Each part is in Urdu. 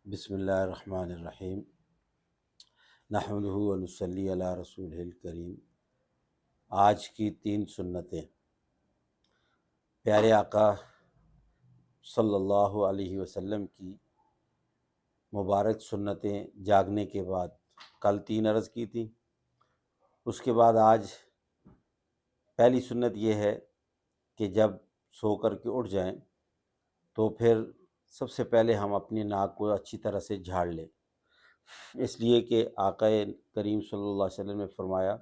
بسم اللہ الرحمن الرحیم نحمدہ و نصلی علی رسولہ الکریم۔ آج کی 3 سنتیں پیارے آقا صلی اللہ علیہ وسلم کی مبارک سنتیں جاگنے کے بعد کل 3 عرض کی تھیں۔ اس کے بعد آج پہلی سنت یہ ہے کہ جب سو کر کے اٹھ جائیں تو پھر سب سے پہلے ہم اپنی ناک کو اچھی طرح سے جھاڑ لیں، اس لیے کہ آقا کریم صلی اللہ علیہ وسلم نے فرمایا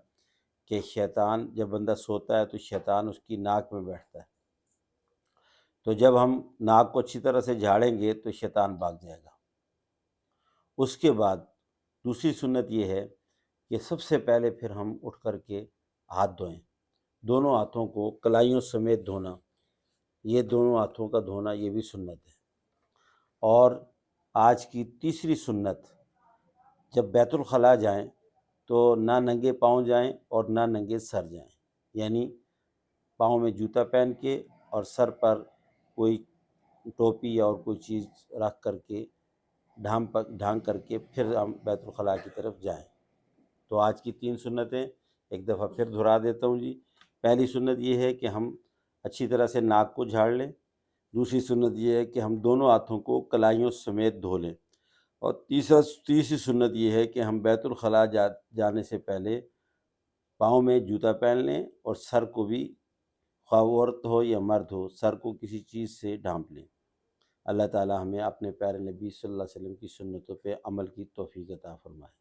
کہ شیطان جب بندہ سوتا ہے تو شیطان اس کی ناک میں بیٹھتا ہے، تو جب ہم ناک کو اچھی طرح سے جھاڑیں گے تو شیطان بھاگ جائے گا۔ اس کے بعد دوسری سنت یہ ہے کہ سب سے پہلے پھر ہم اٹھ کر کے ہاتھ دھوئیں، دونوں ہاتھوں کو کلائیوں سمیت دھونا، یہ دونوں ہاتھوں کا دھونا یہ بھی سنت ہے۔ اور آج کی تیسری سنت، جب بیت الخلاء جائیں تو نہ ننگے پاؤں جائیں اور نہ ننگے سر جائیں، یعنی پاؤں میں جوتا پہن کے اور سر پر کوئی ٹوپی یا اور کوئی چیز رکھ کر کے ڈھانک کر کے پھر ہم بیت الخلاء کی طرف جائیں۔ تو آج کی 3 سنتیں ایک دفعہ پھر دہرا دیتا ہوں جی۔ پہلی سنت یہ ہے کہ ہم اچھی طرح سے ناک کو جھاڑ لیں، دوسری سنت یہ ہے کہ ہم دونوں ہاتھوں کو کلائیوں سمیت دھو لیں، اور تیسری سنت یہ ہے کہ ہم بیت الخلاء جانے سے پہلے پاؤں میں جوتا پہن لیں اور سر کو بھی، خواہ عورت ہو یا مرد ہو، سر کو کسی چیز سے ڈھانپ لیں۔ اللہ تعالی ہمیں اپنے پیارے نبی صلی اللہ علیہ وسلم کی سنتوں پہ عمل کی توفیق عطا فرمائے۔